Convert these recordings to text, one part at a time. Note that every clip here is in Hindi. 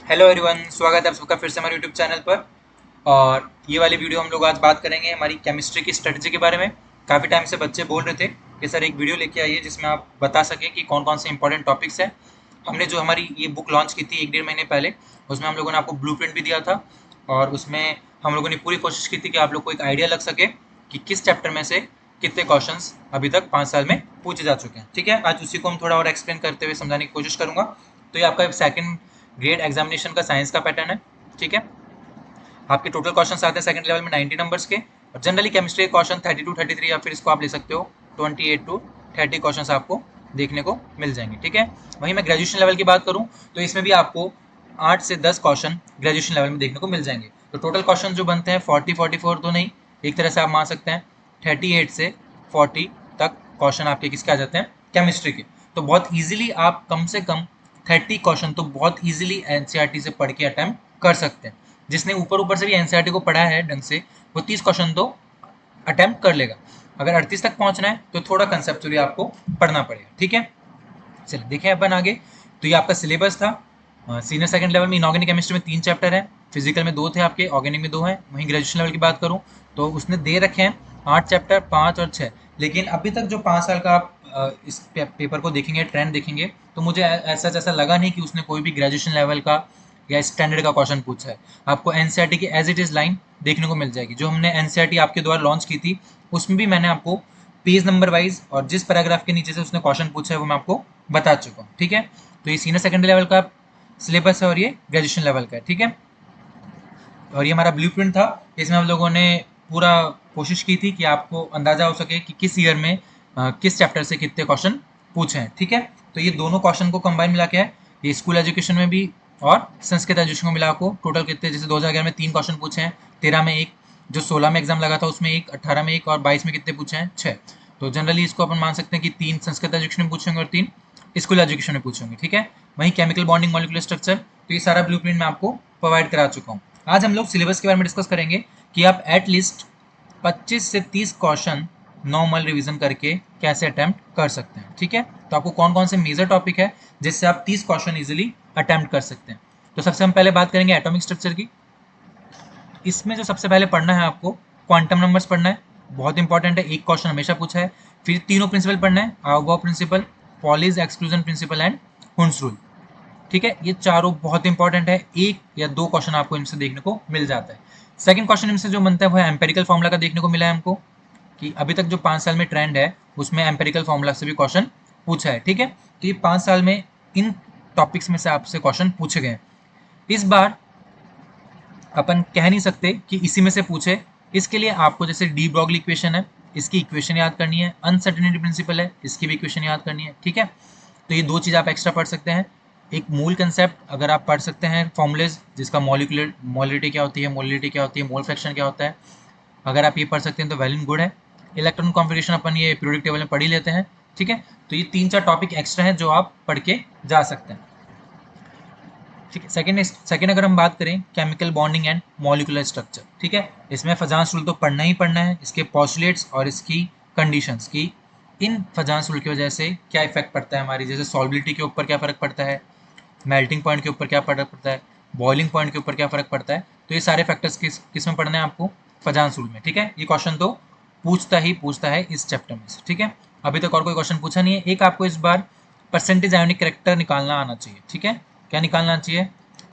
हेलो एवरीवन, स्वागत है आप सबका फिर से हमारे यूट्यूब चैनल पर। और ये वाली वीडियो हम लोग आज बात करेंगे हमारी केमिस्ट्री की स्ट्रेटजी के बारे में। काफ़ी टाइम से बच्चे बोल रहे थे कि सर एक वीडियो लेके आइए जिसमें आप बता सकें कि कौन कौन से इंपॉर्टेंट टॉपिक्स हैं। हमने जो हमारी ये बुक लॉन्च की थी एक डेढ़ महीने पहले, उसमें हम लोगों ने आपको ब्लूप्रिंट भी दिया था। और उसमें हम लोगों ने पूरी कोशिश की थी कि आप लोग को एक आइडिया लग सके कि किस चैप्टर में से कितने क्वेश्चंस अभी तक 5 साल में पूछे जा चुके हैं। ठीक है, आज उसी को हम थोड़ा और एक्सप्लेन करते हुए समझाने की कोशिश करूंगा। तो ये आपका सेकंड ग्रेड एग्जामिनेशन का साइंस का पैटर्न है। ठीक है, आपके टोटल क्वेश्चन आते हैं सेकंड लेवल में 90 नंबर्स के। और जनरली केमिस्ट्री के क्वेश्चन 32 33 या फिर इसको आप ले सकते हो 28 to 30 क्वेश्चन आपको देखने को मिल जाएंगे। ठीक है, वहीं मैं ग्रेजुएशन लेवल की बात करूं तो इसमें भी आपको 8 से 10 क्वेश्चन ग्रेजुएशन लेवल में देखने को मिल जाएंगे। तो टोटल क्वेश्चन जो बनते हैं 44 तो नहीं, एक तरह से आप मान सकते हैं 38 से 40 तक क्वेश्चन आपके किसके आ जाते हैं, केमिस्ट्री के। तो बहुत ईजिली आप कम से कम 30 क्वेश्चन तो बहुत ईजिली एनसीईआरटी से पढ़ के अटेम्प्ट कर सकते हैं। जिसने ऊपर ऊपर से भी एनसीईआरटी को पढ़ा है ढंग से, वो 30 क्वेश्चन तो अटेम्प्ट कर लेगा। अगर 38 तक पहुंचना है तो थोड़ा कंसेप्चुअली आपको पढ़ना पड़ेगा। ठीक है, चलिए देखें अपन आगे। तो ये आपका सिलेबस था। सीनियर सेकंड लेवल में इनऑर्गेनिक केमिस्ट्री में 3 चैप्टर है, फिजिकल में 2 थे आपके, ऑर्गेनिक में 2 हैं। वहीं ग्रेजुएशन लेवल की बात करूँ तो उसने दे रखे हैं 8 चैप्टर, 5 और 6। लेकिन अभी तक जो 5 साल का आप इस पेपर को देखेंगे, ट्रेंड देखेंगे, तो मुझे ऐसा जैसा लगा नहीं कि उसने कोई भी ग्रेजुएशन लेवल का या स्टैंडर्ड का क्वेश्चन पूछा है। आपको एनसीईआरटी की एज इट इज़ लाइन देखने को मिल जाएगी। जो हमने एनसीईआरटी आपके द्वारा लॉन्च की थी उसमें भी मैंने आपको पेज नंबर वाइज और जिस पैराग्राफ के नीचे से उसने क्वेश्चन पूछा है वो मैं आपको बता चुका हूँ। ठीक है, तो ये सीनियर सेकेंडरी लेवल का सिलेबस है और ये ग्रेजुएशन लेवल का है। ठीक है, और ये हमारा ब्लूप्रिंट था। इसमें हम लोगों ने पूरा कोशिश की थी कि आपको अंदाजा हो सके कि किस ईयर में किस चैप्टर से कितने क्वेश्चन पूछे हैं। ठीक है, तो ये दोनों क्वेश्चन को कंबाइन मिला के है, ये स्कूल एजुकेशन में भी और संस्कृत एजुकेशन को मिला को टोटल कितने, जैसे 2011 में 3 क्वेश्चन पूछे हैं, 13 में एक, जो 16 में एग्जाम लगा था उसमें एक, 18 में एक और 22 में कितने पूछे हैं, 6। तो जनरली इसको अपन मान सकते हैं कि 3 संस्कृत एजुकेशन में पूछेंगे और 3 स्कूल एजुकेशन में पूछेंगे। ठीक है, वहीं केमिकल बॉन्डिंग मॉलिक्यूलर स्ट्रक्चर, तो ये सारा ब्लूप्रिंट मैं आपको प्रोवाइड करा चुका हूँ। आज हम लोग सिलेबस के बारे में डिस्कस करेंगे कि आप एटलीस्ट 25 से 30 क्वेश्चन नॉर्मल रिवीजन करके कैसे अटेम्प्ट कर सकते हैं। ठीक है, तो आपको कौन कौन से मेजर टॉपिक है जिससे आप 30 क्वेश्चन इजीली अटेम्प्ट कर सकते हैं। तो सबसे हम पहले बात करेंगे एटॉमिक स्ट्रक्चर की। इसमें जो सबसे पहले पढ़ना है आपको, क्वांटम नंबर्स पढ़ना है, बहुत इंपॉर्टेंट है, एक क्वेश्चन हमेशा पूछा है। फिर तीनों प्रिंसिपल पढ़ना है, aufbau principle, Pauli's exclusion principle and Hund's rule. ठीक है, ये चारों बहुत इंपॉर्टेंट है, एक या दो क्वेश्चन आपको इनसे देखने को मिल जाता है। सेकंड क्वेश्चन इनसे जो बनता है वो है एम्पेरिकल फॉर्मूला का, देखने को मिला है हमको कि अभी तक जो 5 साल में ट्रेंड है उसमें एम्पेरिकल फॉर्मूला से भी क्वेश्चन पूछा है। ठीक है, तो ये 5 साल में इन टॉपिक्स में से आपसे क्वेश्चन पूछे गए। इस बार अपन कह नहीं सकते कि इसी में से पूछे, इसके लिए आपको जैसे डी ब्रॉगली इक्वेशन है, इसकी इक्वेशन याद करनी है, अनसर्टेनिटी प्रिंसिपल है, इसकी भी इक्वेशन याद करनी है। ठीक है, तो ये दो चीज़ आप एक्स्ट्रा पढ़ सकते हैं। एक मूल कंसेप्ट अगर आप पढ़ सकते हैं, फॉर्मुलेज जिसका मॉलिक्यूलर मोलिटी क्या होती है, मोलिटी क्या होती है, मोल फ्रैक्शन क्या होता है, अगर आप ये पढ़ सकते हैं तो वेल एंड गुड है। इलेक्ट्रॉन कॉन्फिगरेशन अपन ये पीरियोडिक टेबल में पढ़ ही लेते हैं। ठीक है, तो ये 3-4 टॉपिक एक्स्ट्रा हैं जो आप पढ़ के जा सकते हैं। ठीक है, सेकंड अगर हम बात करें chemical bonding and molecular structure. ठीक है, इसमें फजांस रूल तो पढ़ना ही पढ़ना है, इसके पॉस्टुलेट्स और इसकी कंडीशंस की, इन फजांस रूल की वजह से क्या इफेक्ट पड़ता है हमारी, जैसे सॉल्बिलिटी के ऊपर क्या फ़र्क पड़ता है, मेल्टिंग पॉइंट के ऊपर क्या फर्क पड़ता है, बॉइलिंग पॉइंट के ऊपर क्या फ़र्क पड़ता है। तो ये सारे फैक्टर्स किस में पढ़ने हैं आपको, फजांस रूल में। ठीक है, ये क्वेश्चन तो पूछता है इस चैप्टर में से। ठीक है, अभी तक और कोई क्वेश्चन पूछा नहीं है। एक आपको इस बार परसेंटेज आयोनिक करेक्टर निकालना आना चाहिए। ठीक है, क्या निकालना चाहिए,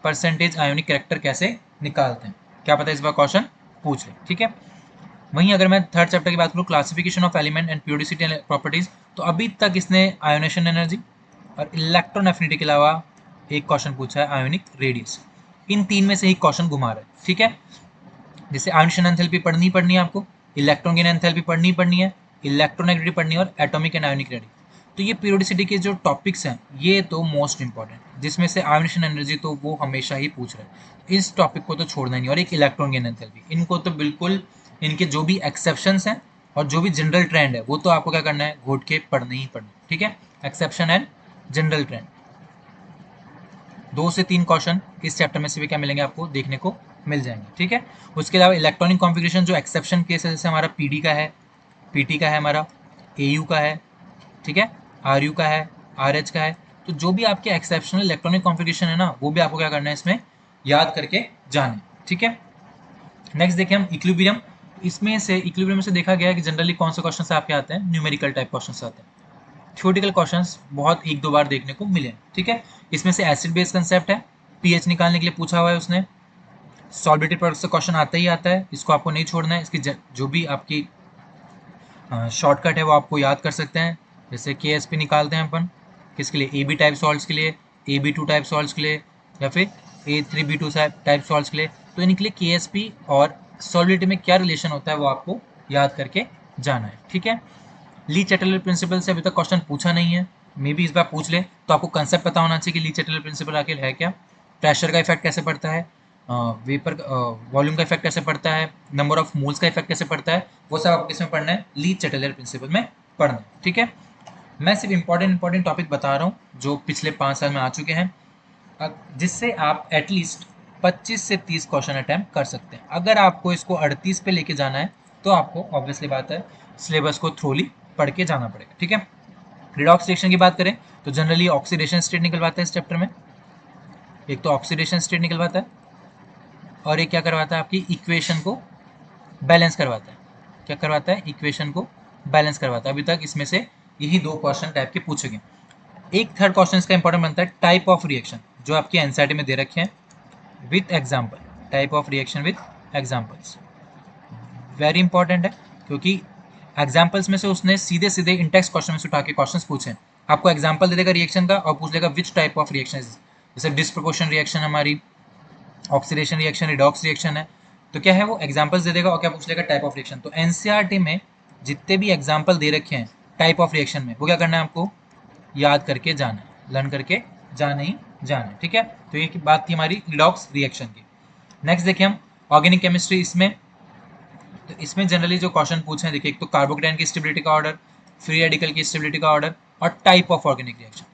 परसेंटेज आयोनिक करेक्टर कैसे निकालते हैं, क्या पता इस बार क्वेश्चन पूछ ले। ठीक है, वहीं अगर मैं थर्ड चैप्टर की बात करूँ, classification of element and periodicity and properties, तो अभी तक इसने आयोनेशन एनर्जी और इलेक्ट्रॉन एफिनिटी के अलावा एक क्वेश्चन पूछा है आयोनिक रेडियस। इन तीन में से एक क्वेश्चन घुमा रहा है। ठीक है, जैसे आयोनेशन एंथैल्पी पढ़नी है आपको, इलेक्ट्रॉन गेन एंथैल्पी पढ़नी है, इलेक्ट्रोनेगेटिविटी पढ़नी है और एटॉमिक एंड आयोनिक रेडियस। तो ये पीरियोडिसिटी के जो टॉपिक्स हैं ये तो मोस्ट इंपॉर्टेंट, जिसमें से आयोनेशन एनर्जी तो वो हमेशा ही पूछ रहा है, इस टॉपिक को तो छोड़ना ही नहीं। और एक इलेक्ट्रॉन गेन एंथैल्पी, इनको तो बिल्कुल, इनके जो भी एक्सेप्शंस हैं और जो भी जनरल ट्रेंड है वो तो आपको क्या करना है, घोट के पढ़ने ही पढ़ना। ठीक है, एक्सेप्शन एंड जनरल ट्रेंड, 2 से 3 क्वेश्चन इस चैप्टर में से भी क्या मिलेंगे आपको देखने को मिल जाएंगे। ठीक है, उसके अलावा इलेक्ट्रॉनिक कॉन्फ़िगरेशन जो एक्सेप्शन केस है, जैसे हमारा पीडी का है, पीटी का है, हमारा एयू का है, ठीक है, आरयू का है, आरएच का है, तो तो जो भी आपके एक्सेप्शनल इलेक्ट्रॉनिक कॉन्फ़िगरेशन है ना, वो भी आपको क्या करना है इसमें याद करके जाना है, ठीक है। नेक्स्ट देखिए हम इक्विलिब्रियम। इसमें से इक्विलिब्रियम से देखा गया है कि जनरली कौन से क्वेश्चन आपके आते हैं, न्यूमेरिकल टाइप क्वेश्चन आते हैं। थ्योरेटिकल क्वेश्चंस बहुत एक दो बार देखने को मिले, ठीक है। इसमें से एसिड बेस कंसेप्ट है, पीएच निकालने के लिए पूछा हुआ है उसने। सॉल्वेटेड प्रोडक्ट से क्वेश्चन आता ही आता है, इसको आपको नहीं छोड़ना है। इसकी जो भी आपकी शॉर्टकट है वो आपको याद कर सकते हैं। जैसे के निकालते हैं अपन किसके लिए, ए बी टाइप सॉल्ट्स के लिए, A B two type salts के लिए, या फिर A3B2 टाइप सॉल्ट्स के लिए। तो इनके लिए के और सॉलिडिटी में क्या रिलेशन होता है वो आपको याद करके जाना है, ठीक है। ली चैटलर प्रिंसिपल से अभी तक क्वेश्चन पूछा नहीं है, मे बी इस बार पूछ ले, तो आपको कंसेप्ट पता होना चाहिए कि ली चैटलर प्रिंसिपल आखिर है क्या, प्रेशर का इफेक्ट कैसे पड़ता है, वेपर वॉल्यूम का इफेक्ट कैसे पड़ता है, नंबर ऑफ मोल्स का इफेक्ट कैसे पड़ता है, वो सब आपको किसमें पढ़ना है, ली चैटलर प्रिंसिपल में पढ़ना है, ठीक है। मैं सिर्फ इंपॉर्टेंट टॉपिक बता रहा हूँ जो पिछले 5 साल में आ चुके हैं, जिससे आप एटलीस्ट 25 से 30 क्वेश्चन अटैम्प्ट कर सकते हैं। अगर आपको इसको 38 पे लेके जाना है तो आपको ऑब्वियसली बात है सिलेबस को थ्रोली पढ़ के जाना पड़ेगा, ठीक है। रिडॉक्स रिएक्शन की बात करें तो जनरली ऑक्सीडेशन स्टेट निकलवाता है इस चैप्टर में। एक तो ऑक्सीडेशन स्टेट निकलवाता है और एक क्या करवाता है, आपकी इक्वेशन को बैलेंस करवाता है। क्या करवाता है, इक्वेशन को बैलेंस करवाता है। अभी तक इसमें से यही 2 क्वेश्चन टाइप के पूछे गए। एक थर्ड क्वेश्चन इसका इंपॉर्टेंट बनता है टाइप ऑफ रिएक्शन, जो आपके एनसीईआरटी में दे रखे हैं with example. Type of reaction with examples very important है, क्योंकि एग्जाम्पल्स में से उसने सीधे सीधे इंटेक्स्ट क्वेश्चन में से उठा के क्वेश्चन पूछे। आपको एग्जाम्पल दे देगा रिएक्शन का और पूछ लेगा विच टाइप ऑफ रिएक्शन, जैसे डिस्प्रोपोर्शन रिएक्शन हमारी, ऑक्सीडेशन रिएक्शन, रिडॉक्स रिएक्शन है, तो क्या है वो एग्जाम्पल्स दे देगा और क्या पूछ लेगा, टाइप ऑफ रिएक्शन। तो एनसीईआरटी में जितने भी एग्जाम्पल दे रखे हैं टाइप ऑफ रिएक्शन में, वो क्या करना है आपको याद करके जाना है, लर्न करके जाना ही जाना है, ठीक है। तो ये बात थी हमारी रिडॉक्स रिएक्शन की। नेक्स्ट देखिए हम ऑर्गेनिक केमिस्ट्री। इसमें जनरली जो क्वेश्चन पूछे हैं, देखिए एक तो कार्बोकेटाइन की स्टेबिलिटी का ऑर्डर, फ्री रेडिकल की स्टेबिलिटी का ऑर्डर और टाइप ऑफ ऑर्गेनिक रिएक्शन।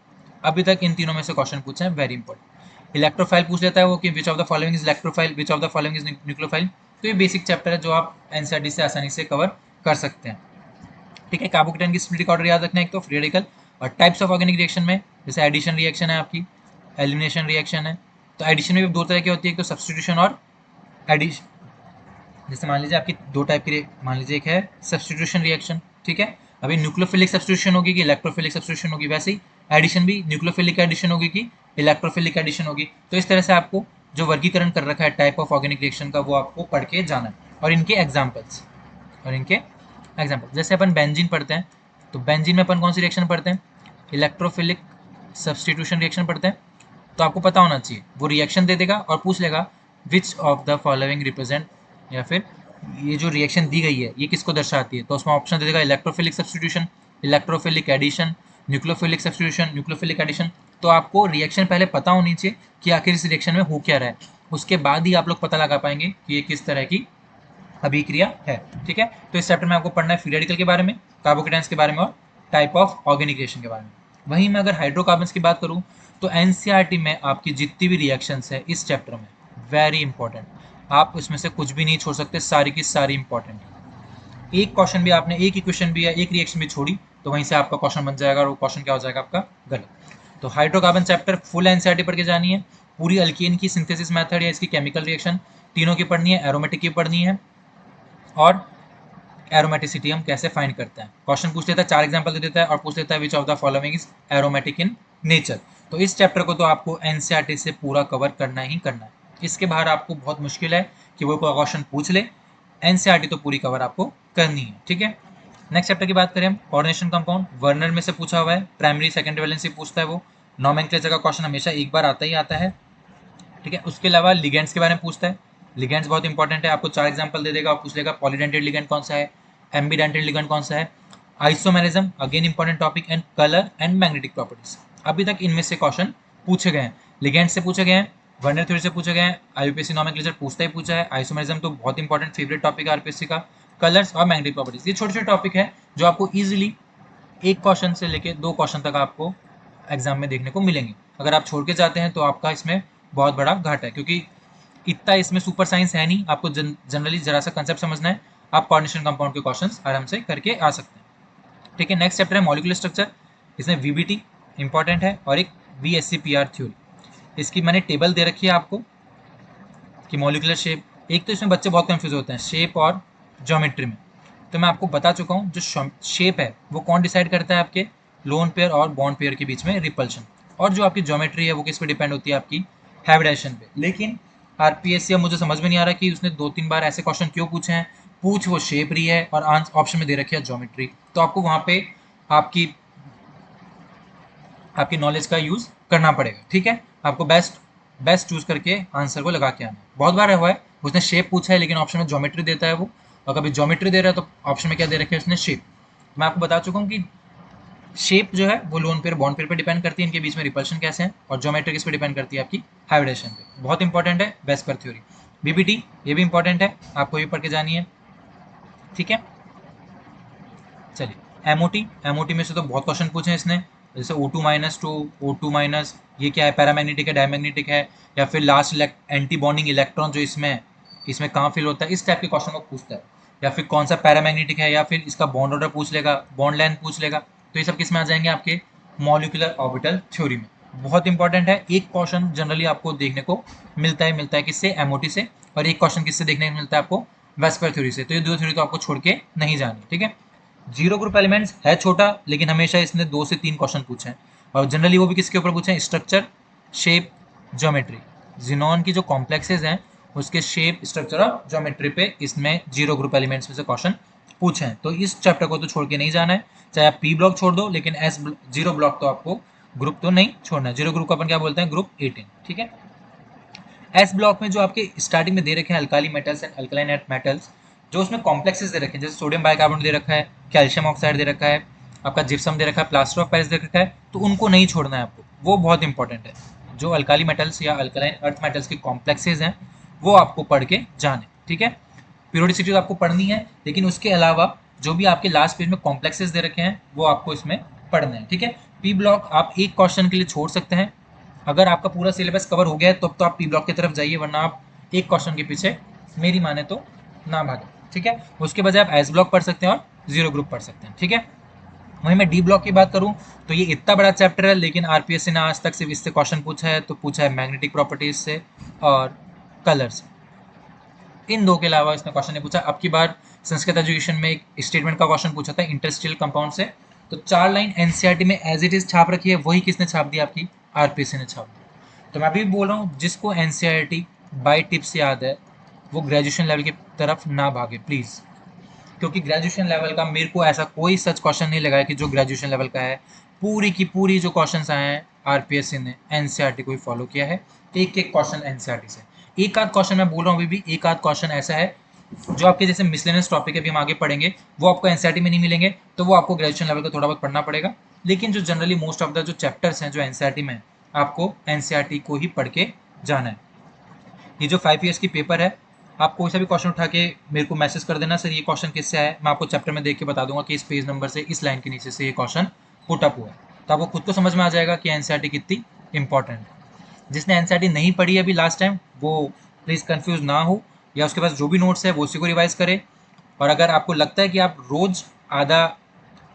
अभी तक इन तीनों में से क्वेश्चन पूछे हैं, वेरी इंपॉर्टेंट। इलेक्ट्रोफाइल पूछ लेता है वो कि which of the following is electrophile, which of the following is nucleophile. तो ये बेसिक चैप्टर है जो आप एनसीईआरटी से आसानी से कवर कर सकते हैं, ठीक है। कार्बोकेटाइन की स्टेबिलिटी का ऑर्डर याद रखना है, एक तो फ्री रेडिकल और टाइप्स ऑफ ऑर्गेनिक रिएक्शन में जैसे एडिशन रिएक्शन है, आपकी एलिमिनेशन रिएक्शन है। तो एडिशन में भी 2 तरह की होती है, एक तो सब्सटीट्यूशन और एडिशन। जैसे मान लीजिए आपकी 2 टाइप की, मान लीजिए एक है सब्सटीट्यूशन रिएक्शन, ठीक है। अभी न्यूक्लियोफिलिक सब्सटीट्यूशन होगी कि इलेक्ट्रोफिलिक सब्सटीट्यूशन होगी, वैसे ही एडिशन भी न्यूक्लियोफिलिक एडिशन होगी कि इलेक्ट्रोफिलिक एडिशन होगी। तो इस तरह से आपको जो वर्गीकरण कर रखा है टाइप ऑफ ऑर्गेनिक रिएक्शन का, वो आपको पढ़ के जाना है और इनके एग्जाम्पल्स जैसे अपन बेंजीन पढ़ते हैं, तो बेंजीन में अपन कौन सी रिएक्शन पढ़ते हैं, इलेक्ट्रोफिलिक सब्सटीट्यूशन रिएक्शन पढ़ते हैं। तो आपको पता होना चाहिए, वो रिएक्शन दे देगा और पूछ लेगा which of the following represent, या फिर ये जो रिएक्शन दी गई है ये किसको दर्शाती है। तो उसमें ऑप्शन दे देगा electrophilic substitution, electrophilic addition, nucleophilic substitution, nucleophilic addition. तो आपको रिएक्शन पहले पता होनी चाहिए कि आखिर इस रिएक्शन में हो क्या रहा है, उसके बाद ही आप लोग पता लगा पाएंगे कि ये किस तरह की अभिक्रिया है, ठीक है। तो इस चैप्टर में आपको पढ़ना है फ्री रेडिकल के बारे में, कार्बोकेटाइन्स के बारे में और टाइप ऑफ ऑर्गेनिक रिएक्शन के बारे में। वहीं मैं अगर हाइड्रोकार्बन्स की बात करूं तो एनसीईआरटी में आपकी जितनी भी रिएक्शंस है इस चैप्टर में वेरी इंपॉर्टेंट, आप इसमें से कुछ भी नहीं छोड़ सकते, सारी की सारी इंपॉर्टेंट। एक क्वेश्चन भी आपने, एक इक्वेशन भी या एक रिएक्शन भी छोड़ी तो वहीं से आपका क्वेश्चन बन जाएगा और वो क्वेश्चन क्या हो जाएगा आपका, गलत। तो हाइड्रोकार्बन चैप्टर फुल एनसीईआरटी पढ़ के जानी है, पूरी अल्कीन की सिंथेसिस मेथड या इसकी केमिकल रिएक्शन तीनों की पढ़नी है, एरोमेटिक की पढ़नी है और एरोमेटिसिटी हम कैसे फाइंड करते हैं। क्वेश्चन पूछ लेता है, 4 एग्जांपल दे देता है और पूछ लेता है which of the following is aromatic in nature. तो इस चैप्टर को तो आपको एनसीईआरटी से पूरा कवर करना ही करना है, इसके बाहर आपको बहुत मुश्किल है कि वो कोई क्वेश्चन पूछ ले। एनसीईआरटी तो पूरी कवर आपको करनी है, ठीक है। नेक्स्ट चैप्टर की बात करें हम, कोऑर्डिनेशन कंपाउंड, वर्नर में से पूछा हुआ है, प्राइमरी सेकेंडरी वैलेंसी पूछता है वो, नोमेनक्लेचर का क्वेश्चन हमेशा एक बार आता ही आता है, ठीक है। उसके अलावा लिगेंड्स के बारे में पूछता है, लिगेंड्स बहुत इंपॉर्टेंट है, आपको 4 एग्जांपल दे देगा और पूछ लेगा पॉलीडेंटेड लिगेंड कौन सा है, एम्बीडेंटेड लिगेंड कौन सा है, isomerism again important topic, and colour and magnetic properties. अभी तक इनमें से क्वेश्चन पूछे गए हैं, लिगेंड से पूछे गए हैं, वर्नर थ्योरी से पूछे गए हैं, आईयूपीएससी नोमेनक्लेचर पूछता ही पूछा है, आइसोमेरिज्म तो बहुत इंपॉर्टेंट फेवरेट टॉपिक है आरपीएससी का, कलर्स और मैग्नेटिक प्रॉपर्टीज। ये छोटे छोटे टॉपिक है जो आपको ईजिली एक क्वेश्चन से लेके 2 क्वेश्चन तक आपको एग्जाम में देखने को मिलेंगे। अगर आप छोड़ के जाते हैं तो आपका इसमें बहुत बड़ा घाटा है, क्योंकि इतना इसमें सुपर साइंस है नहीं, आपको जनरली जरा सा कंसेप्ट समझना है, आप कोऑर्डिनेशन कंपाउंड के क्वेश्चंस आराम से करके आ सकते हैं, ठीक है। नेक्स्ट चैप्टर है मॉलिक्यूलर स्ट्रक्चर, इसमें वीबीटी इंपॉर्टेंट है और एक VSEPR थ्योरी, इसकी मैंने टेबल दे रखी है आपको कि मॉलिकुलर शेप, एक तो इसमें बच्चे बहुत कंफ्यूज होते हैं शेप और ज्योमेट्री में, तो मैं आपको बता चुका हूँ जो शेप है वो कौन डिसाइड करता है, आपके लोन पेयर और बॉन्ड पेयर के बीच में रिपल्शन, और जो आपकी ज्योमेट्री है वो किस पे डिपेंड होती है, आपकी हाइब्रिडेशन पे। लेकिन आरपीएससी अब मुझे समझ में नहीं आ रहा कि उसने 2-3 बार ऐसे क्वेश्चन क्यों पूछे हैं, पूछ वो शेप रही है और ऑप्शन में दे रखी है ज्योमेट्री, तो आपको वहाँ पे आपकी आपकी नॉलेज का यूज़ करना पड़ेगा, ठीक है। आपको बेस्ट चूज करके आंसर को लगा के आना। बहुत बार हुआ है उसने शेप पूछा है लेकिन ऑप्शन में ज्योमेट्री देता है वो, और कभी ज्योमेट्री दे रहा है तो ऑप्शन में क्या दे रखा है उसने शेप। मैं आपको बता चुका हूँ कि शेप जो है वो लोन पेयर बॉन्ड पेयर पे डिपेंड करती है, इनके बीच में रिपल्शन कैसे है, और ज्योमेट्री किस पे डिपेंड करती है, आपकी हाइब्रिडेशन पे। बहुत इंपॉर्टेंट है बेस्ट पेयर थ्योरी। बीबीटी ये भी इंपॉर्टेंट है, आपको ये पढ़ के जानी है, ठीक है। चलिए एमओटी में से तो बहुत क्वेश्चन पूछे हैं इसने, जैसे O2-2 O2-, ये क्या है, पैरामैग्नेटिक है, डायमैग्नेटिक है, या फिर लास्ट एंटी बॉन्डिंग इलेक्ट्रॉन जो इसमें कहाँ फिल होता है, इस टाइप के क्वेश्चन को पूछता है। या फिर कौन सा पैरामैग्नेटिक है, या फिर इसका बॉन्ड ऑर्डर पूछ लेगा, बॉन्ड लेंथ पूछ लेगा, तो ये सब किस में आ जाएंगे, आपके मॉलिक्यूलर ऑर्बिटल थ्योरी में। बहुत इंपॉर्टेंट है, एक क्वेश्चन जनरली आपको देखने को मिलता है किससे, एमओटी से, और एक क्वेश्चन किससे देखने को मिलता है आपको, वेस्पर थ्योरी से। तो ये दो थ्योरी तो आपको छोड़ के नहीं जानी, ठीक है। जीरो ग्रुप एलिमेंट्स है छोटा, लेकिन हमेशा इसने 2 से 3 क्वेश्चन पूछे हैं, और जनरली वो भी किसके ऊपर पूछे हैं, स्ट्रक्चर, शेप, ज्योमेट्री। जिनॉन की जो कॉम्प्लेक्सेज हैं उसके शेप, स्ट्रक्चर और ज्योमेट्री पे इसमें जीरो ग्रुप एलिमेंट्स में से क्वेश्चन पूछे हैं। तो इस चैप्टर को तो छोड़ के नहीं जाना है, चाहे आप पी ब्लॉक छोड़ दो, लेकिन एस जीरो ब्लॉक तो आपको ग्रुप तो नहीं छोड़ना है। जीरो ग्रुप को अपन क्या बोलते हैं, ग्रुप 18, ठीक है। एस ब्लॉक में जो आपके स्टार्टिंग में दे रखे हैं alkali metals and alkaline metals, जो उसमें कॉम्प्लेक्सेस दे रखे हैं, जैसे सोडियम बाइकार्बोनेट दे रखा है, कैल्शियम ऑक्साइड दे रखा है, आपका जिप्सम दे रखा है, प्लास्टर ऑफ पेरिस दे रखा है, तो उनको नहीं छोड़ना है आपको, वो बहुत इंपॉर्टेंट है। जो अल्काली मेटल्स या अल्कलाइन अर्थ मेटल्स की कॉम्प्लेक्सेस हैं वो आपको पढ़ के जाने, ठीक है। पीरियोडिसिटी तो आपको पढ़नी है, लेकिन उसके अलावा जो भी आपके लास्ट पेज में कॉम्प्लेक्सेस दे रखे हैं वो आपको इसमें पढ़ना है, ठीक है। पी ब्लॉक आप एक क्वेश्चन के लिए छोड़ सकते हैं, अगर आपका पूरा सिलेबस कवर हो गया है तब तो आप पी ब्लॉक की तरफ जाइए, वरना आप एक क्वेश्चन के पीछे मेरी माने तो ना भागें, ठीक है। उसके बजाय आप एस ब्लॉक पढ़ सकते हैं और जीरो ग्रुप पढ़ सकते हैं, ठीक है। वहीं मैं डी ब्लॉक की बात करूं तो ये इतना बड़ा चैप्टर है, लेकिन आरपीएससी ने आज तक सिर्फ इससे क्वेश्चन पूछा है, तो पूछा है मैग्नेटिक प्रॉपर्टीज से और कलर से, इन दो के अलावा इसने क्वेश्चन नहीं पूछा। अब की बार संस्कृत एजुकेशन में एक स्टेटमेंट का क्वेश्चन पूछा था इंटरस्टिशियल कंपाउंड से, तो 4 लाइन एनसीईआरटी में एज इट इज छाप रखी है, वही किसने छाप दी, आपकी आरपीएससी ने छाप दी। तो मैं अभी भी बोल रहा हूँ, जिसको एनसीईआरटी बाय टिप्स याद है वो ग्रेजुएशन लेवल की तरफ ना भागे प्लीज़, क्योंकि ग्रेजुएशन लेवल का मेरे को ऐसा कोई सच क्वेश्चन नहीं लगा है कि जो ग्रेजुएशन लेवल का है, पूरी की पूरी जो क्वेश्चंस आए हैं आरपीएससी ने एनसीईआरटी को ही फॉलो किया है, एक एक क्वेश्चन एनसीईआरटी से। एक आध क्वेश्चन मैं बोल रहा हूँ अभी भी, एक आध क्वेश्चन ऐसा है जो आपके जैसे मिसलेनियस टॉपिक है, अभी हम आगे पढ़ेंगे, वो आपको एनसीईआरटी में नहीं मिलेंगे, तो वो आपको ग्रेजुएशन लेवल का थोड़ा बहुत पढ़ना पड़ेगा। लेकिन जो जनरली मोस्ट ऑफ द जो चैप्टर्स हैं जो एनसीईआरटी में, आपको एनसीईआरटी को ही पढ़ के जाना है। ये जो 5 ईयर्स की पेपर है, आप कोई सा भी क्वेश्चन उठा के मेरे को मैसेज कर देना, सर ये क्वेश्चन किससे है, मैं आपको चैप्टर में देख के बता दूंगा कि इस पेज नंबर से इस लाइन के नीचे से ये क्वेश्चन पुट अप हुआ है, तो आपको खुद को समझ में आ जाएगा कि एनसीईआरटी कितनी इंपॉर्टेंट है। जिसने एनसीईआरटी नहीं पढ़ी अभी लास्ट टाइम, वो प्लीज़ कंफ्यूज ना हो, या उसके पास जो भी नोट्स है वो उसी को रिवाइज करे। और अगर आपको लगता है कि आप रोज़ आधा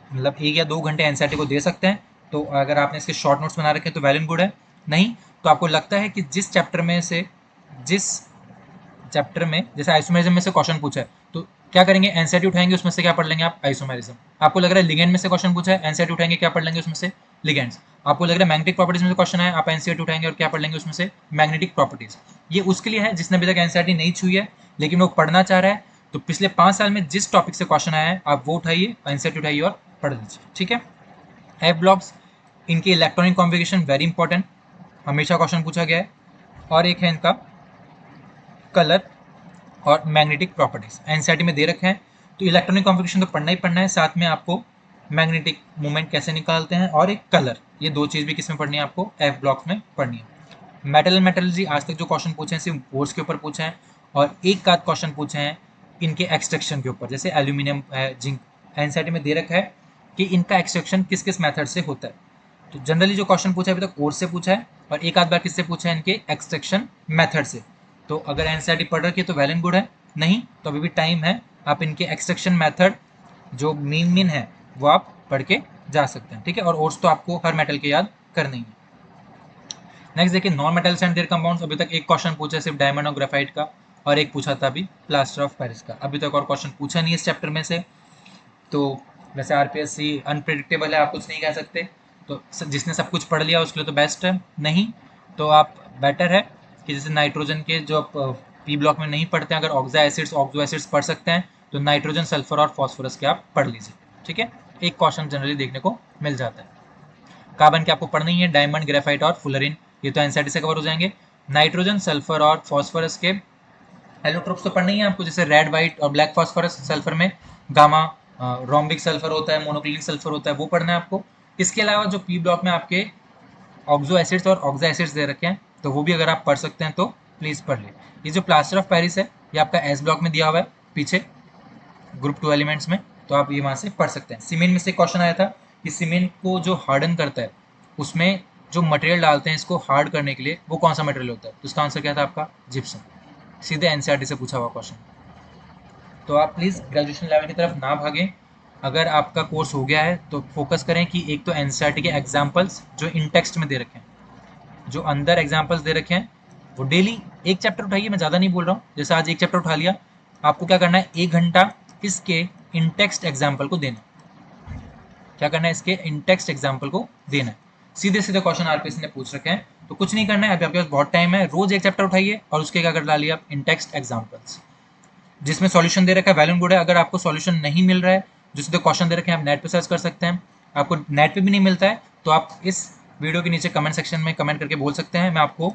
मतलब 1 या 2 घंटे एनसीईआरटी को दे सकते हैं, तो अगर आपने इसके शॉर्ट नोट्स बना रखे हैं तो वेल एंड गुड है। नहीं तो आपको लगता है कि जिस चैप्टर में जैसे आइसोमेरिज्म में से क्वेश्चन पूछा है, तो क्या करेंगे, एनसीईआरटी उठाएंगे, उसमें से क्या पढ़ लेंगे आप, आइसोमेरिज्म। आपको लग रहा है लिगेंड में से क्वेश्चन पूछा है, एनसीईआरटी उठाएंगे, क्या पढ़ लेंगे उसमें से, लिगेंड्स। आपको लग रहा है मैग्नेटिक प्रॉपर्टीज में से क्वेश्चन है, आप एनसीईआरटी उठाएंगे और क्या पढ़ लेंगे उसमें से, मैग्नेटिक प्रॉपर्टीज। ये उसके लिए है जिसने अभी तक एनसीईआरटी नहीं छुई है लेकिन वो पढ़ना चाह रहा है, तो पिछले 5 साल में जिस टॉपिक से क्वेश्चन आया है आप वो उठाइए, एनसीईआरटी उठाइए और पढ़ लीजिए, ठीक है। एफ ब्लॉक्स, इनके इलेक्ट्रॉनिक कॉन्फ़िगरेशन वेरी इंपॉर्टेंट, हमेशा क्वेश्चन पूछा गया है। और एक है इनका कलर और मैग्नेटिक प्रॉपर्टीज, एनसीईआरटी में दे रखे हैं, तो इलेक्ट्रॉनिक कॉन्फ़िगरेशन तो पढ़ना ही पढ़ना है, साथ में आपको मैग्नेटिक मूवमेंट कैसे निकालते हैं और एक कलर, ये 2 चीज़ भी किस में पढ़नी है, आपको एफ ब्लॉक में पढ़नी है। मेटल एंड मेटलर्जी, आज तक जो क्वेश्चन पूछे हैं सिर्फ बोर्ड्स के ऊपर पूछे हैं, और एक आध क्वेश्चन पूछे हैं इनके एक्सट्रैक्शन के ऊपर, जैसे एल्यूमिनियम है, जिंक, एनसीईआरटी में दे रखा है कि इनका एक्सट्रैक्शन किस किस मेथड से होता है। तो जनरली जो क्वेश्चन पूछा है अभी तक कोर्स से पूछा है, और एक आध बार किससे पूछा है, इनके एक्सट्रैक्शन मेथड से। तो अगर एनसीईआरटी पढ़ रखी है तो वेल एंड गुड है, नहीं तो अभी भी टाइम है, आप इनके एक्सट्रैक्शन मेथड जो मेन है वो आप पढ़ के जा सकते हैं, ठीक है। और ओर्स तो आपको हर मेटल के याद करने ही है। नेक्स्ट देखिए non metals and there compounds, अभी तक एक क्वेश्चन पूछा है सिर्फ डायमंड और ग्रेफाइट का, और एक पूछा था अभी प्लास्टर ऑफ पेरिस का, अभी तक और क्वेश्चन पूछा नहीं इस चैप्टर में से। तो वैसे आरपीएससी अनप्रिडिक्टेबल है, आप कुछ नहीं कह सकते, तो जिसने सब कुछ पढ़ लिया उसके लिए तो बेस्ट है, नहीं तो आप बेटर है कि जैसे नाइट्रोजन के जो पी ब्लॉक में नहीं पढ़ते हैं, अगर ऑक्सो एसिड्स पढ़ सकते हैं तो नाइट्रोजन, सल्फर और फॉस्फोरस के आप पढ़ लीजिए, ठीक है। एक क्वेश्चन जनरली देखने को मिल जाता है। कार्बन के आपको पढ़ना ही है, डायमंड, ग्रेफाइट और फुलरिन, ये तो एनसीईआरटी से कवर हो जाएंगे। नाइट्रोजन, सल्फर और फॉस्फोरस के एलोट्रोप्स तो पढ़ना ही है आपको, जैसे रेड, व्हाइट और ब्लैक फॉस्फोरस, सल्फर में गामा, रोम्बिक सल्फर होता है, मोनोक्लिनिक सल्फर होता है, वो पढ़ना है आपको। इसके अलावा जो पी ब्लॉक में आपके ऑक्सो एसिड्स और ऑक्सा एसिड्स दे रखे हैं, तो वो भी अगर आप पढ़ सकते हैं तो प्लीज़ पढ़ लें। ये जो प्लास्टर ऑफ पेरिस है ये आपका एस ब्लॉक में दिया हुआ है पीछे ग्रुप 2 एलिमेंट्स में, तो आप ये वहाँ से पढ़ सकते हैं। सीमेंट में से क्वेश्चन आया था कि सीमेंट को जो हार्डन करता है उसमें जो मटेरियल डालते हैं इसको हार्ड करने के लिए, वो कौन सा मटेरियल होता है, तो उसका आंसर क्या था आपका जिप्सम, सीधे एनसीईआरटी से पूछा हुआ क्वेश्चन। तो आप प्लीज़ ग्रेजुएशन लेवल की तरफ ना भागें, अगर आपका कोर्स हो गया है तो फोकस करें कि एक तो एनसीईआरटी के एग्जाम्पल्स जो इन टेक्स्ट में दे रखे हैं, जो अंदर एग्जाम्पल्स दे रखे हैं, वो डेली एक चैप्टर उठाइए, मैं ज़्यादा नहीं बोल रहा हूँ, जैसे आज एक चैप्टर उठा लिया, आपको क्या करना है, 1 घंटा इसके इन टेक्स्ट एग्जाम्पल को देना। क्या करना है, इसके इन टेक्स्ट एग्जाम्पल को देना है। सीधे सीधे क्वेश्चन आरपीएससी ने पूछ रखे हैं, तो कुछ नहीं करना है, अभी आपके पास बहुत टाइम है, रोज एक चैप्टर उठाइए और उसके क्या कर डालिए आप, इन टेक्स्ट एग्जाम्पल्स, जिसमें सॉल्यूशन दे रखा है वैल एंड गुड है। अगर आपको सॉल्यूशन नहीं मिल रहा है, जो सीधे क्वेश्चन दे रखे हैं, आप नेट पे सर्च कर सकते हैं, आपको नेट पे भी नहीं मिलता है तो आप इस वीडियो के नीचे कमेंट सेक्शन में कमेंट करके बोल सकते हैं, मैं आपको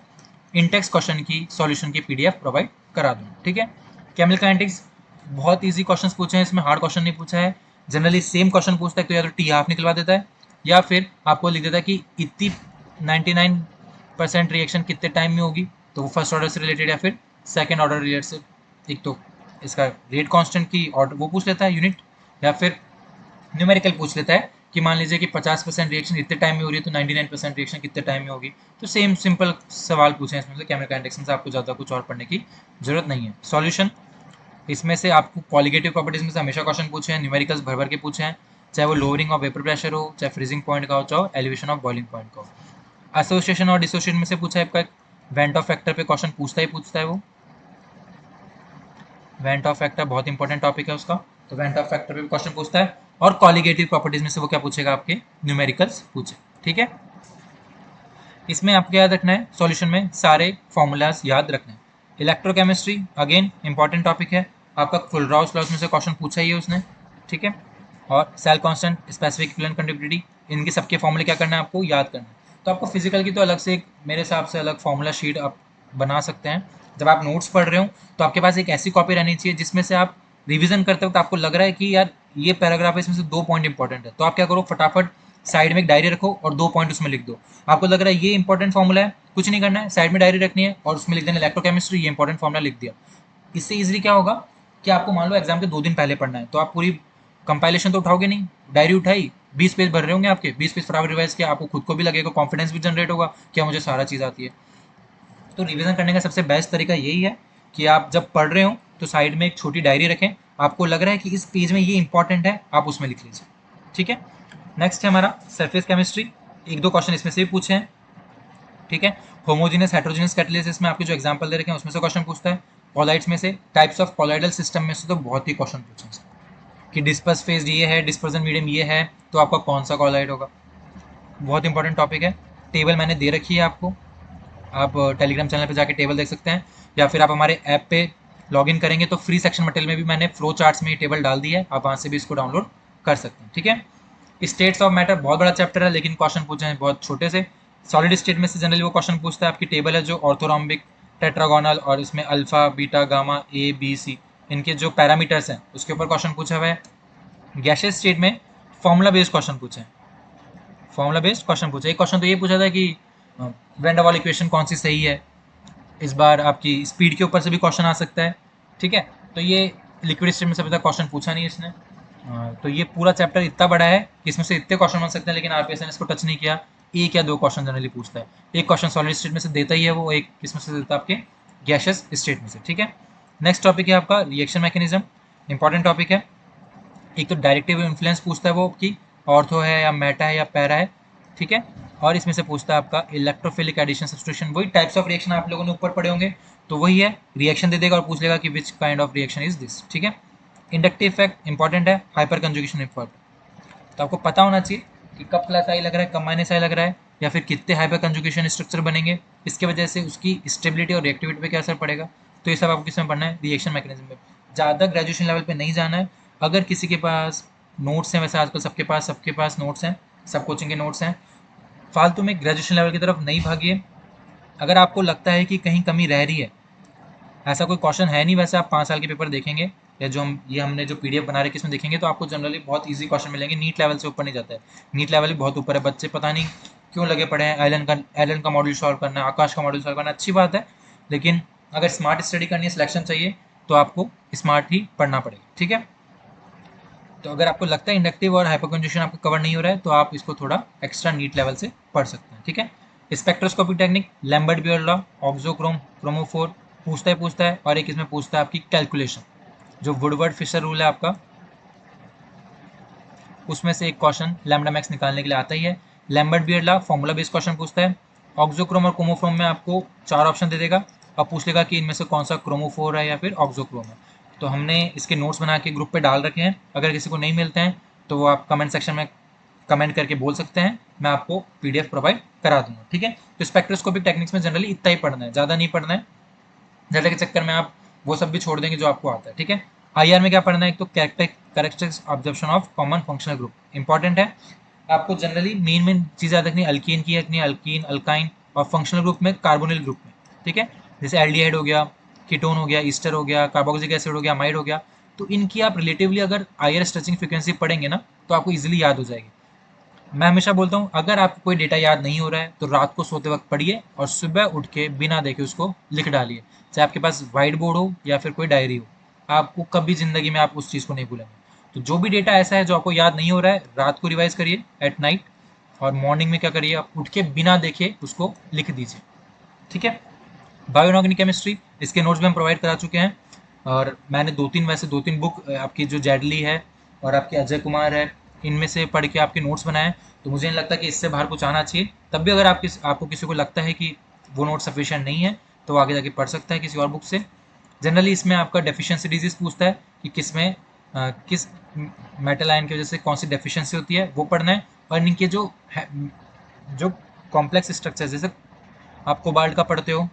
इंटेक्स क्वेश्चन की सॉल्यूशन की पीडीएफ प्रोवाइड करा दूँ, ठीक है। केमिकल काइनेटिक्स बहुत ईजी क्वेश्चन पूछे हैं, इसमें हार्ड क्वेश्चन नहीं पूछा है, जनरली सेम क्वेश्चन पूछता है तो या तो टी हाफ निकलवा देता है या फिर आपको लिख देता है कि इतनी 99% रिएक्शन कितने टाइम में होगी, तो वो फर्स्ट ऑर्डर से रिलेटेड या फिर सेकेंड ऑर्डर रिलेटेड से, एक तो इसका रेट कांस्टेंट की ऑर्डर वो पूछ लेता है यूनिट, या फिर न्यूमेरिकल पूछ लेता है कि मान लीजिए कि 50% रिएक्शन इतने टाइम में हो रही है तो 99% रिएक्शन कितने टाइम में होगी। तो सेम सिंपल सवाल पूछे हैं इसमें से, केमिकल काइनेटिक्स में से आपको ज़्यादा कुछ और पढ़ने की जरूरत नहीं है। सॉल्यूशन, इसमें से आपको क्वालिटेटिव प्रॉपर्टीज में से हमेशा क्वेश्चन पूछे हैं, न्यूमेरिकल्स भर भर के पूछे हैं, चाहे वो लोअरिंग ऑफ वेपर प्रेशर हो, चाहे फ्रीजिंग पॉइंट का हो, चाहे एलिवेशन ऑफ बॉइलिंग पॉइंट का हो। एसोसिएशन और डिसोसिएशन में से पूछा है आपका, वेंट ऑफ फैक्टर पे क्वेश्चन पूछता है वो, वेंट ऑफ फैक्टर बहुत इंपॉर्टेंट टॉपिक है उसका, तो वेंट ऑफ फैक्टर पे भी क्वेश्चन पूछता है। और कॉलिगेटिव प्रॉपर्टीज में से वो क्या पूछेगा, आपके न्यूमेरिकल्स पूछे, ठीक है। इसमें आपको याद रखना है, सॉल्यूशन में सारे फॉर्मूलाज याद रखना है। इलेक्ट्रोकेमिस्ट्री अगेन इंपॉर्टेंट टॉपिक है आपका, फुलराउस लॉज में से क्वेश्चन पूछा ही है उसने, ठीक है। और cell constant, specific equivalent conductivity, इनके सबके फॉर्मूले क्या करना है, आपको याद करना है। तो आपको फिजिकल की तो अलग से एक मेरे हिसाब से अलग फॉर्मूला शीट आप बना सकते हैं, जब आप नोट्स पढ़ रहे हो तो आपके पास एक ऐसी कॉपी रहनी चाहिए जिसमें से आप रिवीजन करते वक्त आपको लग रहा है कि यार ये पैराग्राफ है, इसमें से 2 पॉइंट इंपॉर्टेंट है, तो आप क्या करो, फटाफट साइड में एक डायरी रखो और 2 पॉइंट उसमें लिख दो। आपको लग रहा है ये इंपॉर्टेंट फॉर्मूला है, कुछ नहीं करना है, साइड में डायरी रखनी है और उसमें लिख देना इलेक्ट्रोकेमिस्ट्री, ये इंपॉर्टेंट फॉर्मूला लिख दिया। इससे इजीली क्या होगा कि आपको मान लो एग्जाम के 2 दिन पहले पढ़ना है, तो आप पूरी कंपाइलेशन तो उठाओगे नहीं, डायरी उठाई, 20 पेज भर रहे होंगे आपके, 20 पेज फटाफट रिवाइज किया, आपको खुद को भी लगेगा, कॉन्फिडेंस भी जनरेट होगा, क्या मुझे सारा चीज़ आती है। तो रिवीजन करने का सबसे बेस्ट तरीका यही है कि आप जब पढ़ रहे हो तो साइड में एक छोटी डायरी रखें, आपको लग रहा है कि इस पेज में ये इंपॉर्टेंट है, आप उसमें लिख लीजिए, ठीक है। नेक्स्ट है हमारा सरफेस केमिस्ट्री, 1-2 क्वेश्चन इसमें से भी पूछे हैं, ठीक है। होमोजीनियस हेटेरोजीनियस कैटालिसिस में आपके जो एग्जांपल दे रखे हैं उसमें से क्वेश्चन पूछता है। कॉलाइड्स में से, टाइप्स ऑफ कॉलाइडल सिस्टम में से तो बहुत ही क्वेश्चन पूछे हैं कि डिस्पर्स फेज ये है, डिस्पर्जन मीडियम ये है, तो आपका कौन सा कॉलाइड होगा, बहुत इंपॉर्टेंट टॉपिक है। टेबल मैंने दे रखी है आपको, आप टेलीग्राम चैनल पे जाके टेबल देख सकते हैं, या फिर आप हमारे ऐप पे लॉगिन करेंगे तो फ्री सेक्शन मटेरियल में भी मैंने फ्लो चार्ट्स में ये टेबल डाल दी है, आप वहाँ से भी इसको डाउनलोड कर सकते हैं, ठीक है। स्टेट्स ऑफ मैटर बहुत बड़ा चैप्टर है लेकिन क्वेश्चन पूछे हैं बहुत छोटे से। सॉलिड स्टेट में से जनरली वो क्वेश्चन पूछता है, आपकी टेबल है जो ऑर्थोरॉम्बिक, टेट्रागोनल और इसमें अल्फा, बीटा, गामा, ए, बी, सी, इनके जो पैरामीटर्स हैं उसके ऊपर क्वेश्चन पूछा हुआ है। गैशियस स्टेट में फॉर्मूला बेस्ड क्वेश्चन पूछे हैं, फॉर्मूला बेस्ड क्वेश्चन पूछे। एक क्वेश्चन तो ये पूछा था कि वैन डर वाल इक्वेशन कौन सी सही है, इस बार आपकी स्पीड के ऊपर से भी क्वेश्चन आ सकता है, ठीक है। तो ये लिक्विड स्टेट में से अभी तक क्वेश्चन पूछा नहीं इसने, तो ये पूरा चैप्टर इतना बड़ा है कि इसमें से इतने क्वेश्चन बन सकते हैं, लेकिन आरपीएस ने इसको टच नहीं किया, 1 या 2 क्वेश्चन जनरली पूछता है। एक क्वेश्चन सॉलिड स्टेट में से देता ही है वो, एक किसमें से देता है, आपके गैशियस स्टेट में से, ठीक है। नेक्स्ट टॉपिक है आपका रिएक्शन मैकेनिज्म, इंपॉर्टेंट टॉपिक है। एक तो डायरेक्टिव इन्फ्लुएंस पूछता है वो कि ऑर्थो है या मेटा है या पैरा है, ठीक है। और इसमें से पूछता है आपका इलेक्ट्रोफिलिक एडिशन सब्स्टिट्यूशन, वही टाइप्स ऑफ रिएक्शन आप लोगों ने ऊपर पढ़े होंगे, तो वही है, रिएक्शन दे देगा और पूछ लेगा कि which kind of reaction is this, ठीक है। इंडक्टिव इफेक्ट इंपॉर्टेंट है, हाइपर कंजुगेशन इंपॉर्टेंट, तो आपको पता होना चाहिए कि कब प्लस आई लग रहा है, कब माइनस आई लग रहा है, या फिर कितने हाइपर कंजुगेशन स्ट्रक्चर बनेंगे, इसके वजह से उसकी स्टेबिलिटी और रिएक्टिविटी पे क्या असर पड़ेगा। तो ये सब आपको किस में पढ़ना है, रिएक्शन मैकेनिज्म में। ज़्यादा ग्रेजुएशन लेवल पे नहीं जाना है। अगर किसी के पास नोट्स हैं, वैसे आजकल सबके पास नोट्स हैं, सब कोचिंग के नोट्स हैं, फालतू में ग्रेजुएशन लेवल की तरफ नहीं भागिए। अगर आपको लगता है कि कहीं कमी रह रही है, ऐसा कोई क्वेश्चन है नहीं, वैसे आप 5 साल के पेपर देखेंगे या जो हम ये हमने जो पीडीएफ बना रहे इसमें देखेंगे, तो आपको जनरली बहुत इजी क्वेश्चन मिलेंगे, नीट लेवल से ऊपर नहीं जाता है। नीट लेवल ही बहुत ऊपर है, बच्चे पता नहीं क्यों लगे पड़े हैं, एलन का मॉड्यूल सॉल्व करना है, आकाश का मॉड्यूल सॉल्व करना, अच्छी बात है, लेकिन अगर स्मार्ट स्टडी करनी है, सिलेक्शन चाहिए, तो आपको स्मार्ट ही पढ़ना पड़ेगा, ठीक है। तो अगर आपको लगता है इंडक्टिव और हाइपरकंजुगेशन आपको कवर नहीं हो रहा है, तो आप इसको थोड़ा एक्स्ट्रा नीट लेवल से पढ़ सकते हैं, ठीक है। Spectroscopic technique, Lambert Beer law, auxochrome, chromophore पूछता है, और एक इसमें पूछता है आपकी कैलकुलेशन, जो वुडवर्ड फिशर रूल है आपका, उसमें से एक क्वेश्चन लैम्बडा मैक्स निकालने के लिए आता ही है। Lambert Beer law formula based question पूछता है। ऑक्सोक्रोम और क्रोमोफोर में आपको 4 ऑप्शन दे देगा और पूछ लेगा कि इनमें से कौन सा क्रोमोफोर है या फिर ऑक्सोक्रोम है। तो हमने इसके नोट्स बना के ग्रुप पे डाल रखे हैं, अगर किसी को नहीं मिलते हैं तो वो आप कमेंट सेक्शन में कमेंट करके बोल सकते हैं, मैं आपको पीडीएफ प्रोवाइड करा दूंगा, ठीक है। तो स्पेक्ट्रोस्कोपिक टेक्निक्स में जनरली इतना ही पढ़ना है, ज़्यादा नहीं पढ़ना है, ज़्यादा के चक्कर में आप वो सब भी छोड़ देंगे जो आपको आता है, ठीक है। आईआर में क्या पढ़ना है, एक तो characteristics observation of common functional group important है। आपको जनरली मेन चीज़ याद रखनी है, अल्कीन की रखनी है, अल्कीन, अल्काइन, और फंक्शनल ग्रुप में कार्बोनिल ग्रुप में, ठीक है। जैसे एल्डिहाइड हो गया, कीटोन हो गया, ईस्टर हो गया, कार्बोक्सिलिक एसिड हो गया, अमाइड हो गया, तो इनकी आप रिलेटिवली अगर आईआर स्ट्रेचिंग फ्रीक्वेंसी पढ़ेंगे ना, तो आपको इजीली याद हो जाएगी। मैं हमेशा बोलता हूँ, अगर आपको कोई डेटा याद नहीं हो रहा है तो रात को सोते वक्त पढ़िए और सुबह उठ के बिना देखे उसको लिख डालिए, चाहे आपके पास वाइट बोर्ड हो या फिर कोई डायरी हो, आपको कभी ज़िंदगी में आप उस चीज़ को नहीं भूलेंगे। तो जो भी डेटा ऐसा है जो आपको याद नहीं हो रहा है, रात को रिवाइज करिए एट नाइट, और मॉर्निंग में क्या करिए, आप उठ के बिना देखे उसको लिख दीजिए, ठीक है। बायोऑर्गेनिक केमिस्ट्री, इसके नोट्स भी हम प्रोवाइड करा चुके हैं, और मैंने दो तीन बुक आपकी जो जेडली है और आपके अजय कुमार है, इनमें से पढ़ के आपके नोट्स बनाए, तो मुझे नहीं लगता कि इससे बाहर कुछ आना चाहिए। तब भी अगर आपको किसी को लगता है कि वो नोट सफिशिएंट नहीं है, तो वो आगे जाके पढ़ सकता है किसी और बुक से। जनरली इसमें आपका डेफिशिएंसी डिजीज पूछता है कि किस मेटल आयन की वजह से कौन सी डेफिशिएंसी होती है, वो पढ़ना है। और इनके जो कॉम्प्लेक्स स्ट्रक्चर, जैसे आप कोबाल्ट का पढ़ते हो,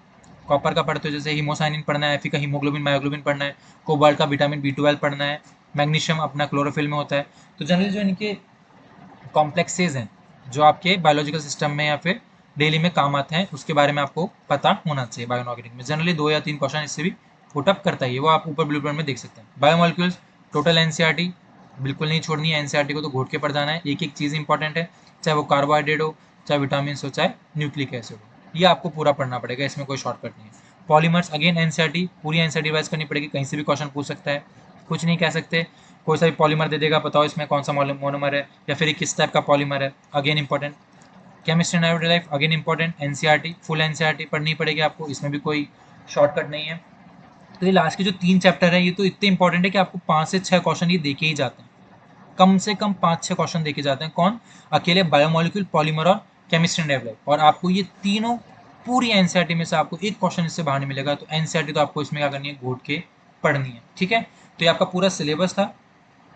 कॉपर का पढ़ते हो, जैसे हीमोसाइनिन पढ़ना है, फिर का हीमोग्लोबिन मायोग्लोबिन पढ़ना है, कोबाल्ट का विटामिन B12 पढ़ना है, मैग्नीशियम अपना क्लोरोफिल में होता है। तो जनरली जो इनके कॉम्प्लेक्सेज हैं, जो आपके बायोलॉजिकल सिस्टम में या फिर डेली में काम आते हैं, उसके बारे में आपको पता होना चाहिए। बायोऑर्गेनिक में जनरली 2 या 3 क्वेश्चन इससे भी पुटअप करता है, वो आप ऊपर ब्लूप्रिंट में देख सकते हैं। बायोमोलिक्यूल्स, टोटल एनसीईआरटी बिल्कुल नहीं छोड़नी है, एनसीईआरटी को तो घोट के पढ़ जाना है, एक एक चीज़ इंपॉर्टेंट है, चाहे वो कार्बोहाइड्रेट हो, चाहे विटामिन हो, चाहे न्यूक्लिक एसिड हो, ये आपको पूरा पढ़ना पड़ेगा, इसमें कोई शॉर्टकट नहीं है। पॉलीमर्स, अगेन एनसीईआरटी, पूरी एनसीईआरटी रिवाइज करनी पड़ेगी, कहीं से भी क्वेश्चन पूछ सकता है, कुछ नहीं कह सकते, कोई सा भी पॉलीमर दे देगा, बताओ इसमें कौन सा मोनोमर है या फिर किस टाइप का पॉलीमर है, again important. Chemistry and everyday life, again important, NCERT full NCERT पढ़नी पड़ेगी आपको, इसमें भी कोई शॉर्टकट नहीं है। तो ये लास्ट के जो 3 चैप्टर है, ये तो इतने इंपॉर्टेंट है कि आपको 5 से 6 क्वेश्चन ये देखे ही जाते हैं, कम से कम 5-6 क्वेश्चन देखे जाते हैं। कौन? अकेले बायोमोलिक्यूल, पॉलीमर और केमिस्ट्री एंड डेवलप, और आपको ये तीनों पूरी एनसीईआरटी में से आपको एक क्वेश्चन इससे बाहर नहीं मिलेगा। तो एनसीईआरटी तो आपको इसमें क्या करनी है, घोट के पढ़नी है, ठीक है। तो ये आपका पूरा सिलेबस था,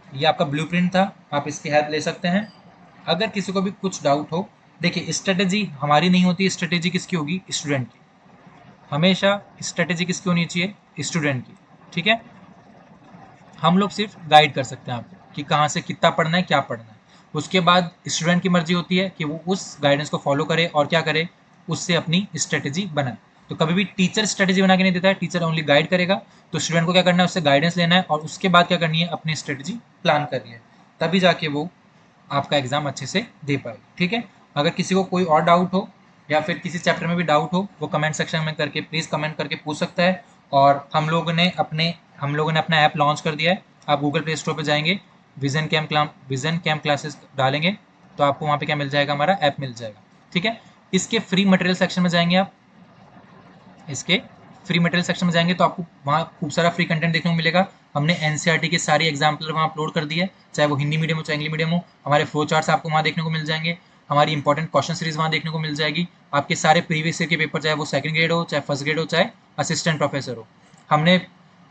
ये आपका ब्लूप्रिंट था, आप इसकी हेल्प ले सकते हैं। अगर किसी को भी कुछ डाउट हो, देखिए स्ट्रेटेजी हमारी नहीं होती, स्ट्रेटेजी किसकी होगी, स्टूडेंट की। हमेशा स्ट्रेटेजी किसकी होनी चाहिए, स्टूडेंट की, ठीक है। हम लोग सिर्फ गाइड कर सकते हैं आपको कि कहाँ से कितना पढ़ना है, क्या पढ़ना है, उसके बाद स्टूडेंट की मर्जी होती है कि वो उस गाइडेंस को फॉलो करे और क्या करे, उससे अपनी स्ट्रेटेजी बनाए। तो कभी भी टीचर स्ट्रेटेजी बना के नहीं देता है, टीचर ओनली गाइड करेगा। तो स्टूडेंट को क्या करना है, उससे गाइडेंस लेना है और उसके बाद क्या करनी है, अपनी स्ट्रेटेजी प्लान करनी है, तभी जाके वो आपका एग्जाम अच्छे से दे पाएगी, ठीक है। अगर किसी को कोई और डाउट हो या फिर किसी चैप्टर में भी डाउट हो, वो कमेंट सेक्शन में करके प्लीज़ कमेंट करके पूछ सकता है। और हम लोगों ने अपना ऐप लॉन्च कर दिया है, आप गूगल प्ले स्टोर पे जाएंगे, विजन कैम्प क्लासेस डालेंगे, तो आपको वहाँ पे क्या मिल जाएगा, हमारा ऐप मिल जाएगा, ठीक है। इसके फ्री मटेरियल सेक्शन में जाएंगे आप, इसके फ्री मटेरियल सेक्शन में जाएंगे तो आपको वहाँ खूब सारा फ्री कंटेंट देखने को मिलेगा। हमने एनसीईआरटी के सारे एग्जाम्पल वहाँ अपलोड कर दिए, चाहे वो हिंदी मीडियम हो चाहे इंग्लिश मीडियम हो, हमारे फ्लो चार्ट्स आपको वहाँ देखने को मिल जाएंगे। हमारी इंपॉर्टेंट क्वेश्चन सीरीज वहाँ देखने को मिल जाएगी। आपके सारे प्रीवियस ईयर के पेपर, चाहे वो सेकंड ग्रेड हो, चाहे फर्स्ट ग्रेड हो, चाहे असिस्टेंट प्रोफेसर हो, हमने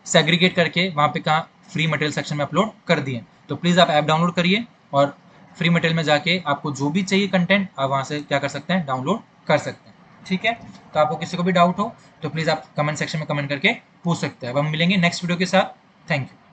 सेग्रीगेट करके वहाँ पे कहाँ फ्री मटेरियल सेक्शन में अपलोड कर दिए। तो प्लीज़ आप ऐप डाउनलोड करिए और फ्री मटेरियल में जाके आपको जो भी चाहिए कंटेंट आप वहाँ से क्या कर सकते हैं, डाउनलोड कर सकते हैं। ठीक है, तो आपको किसी को भी डाउट हो तो प्लीज़ आप कमेंट सेक्शन में कमेंट करके पूछ सकते हैं। अब हम मिलेंगे नेक्स्ट वीडियो के साथ। Thank you.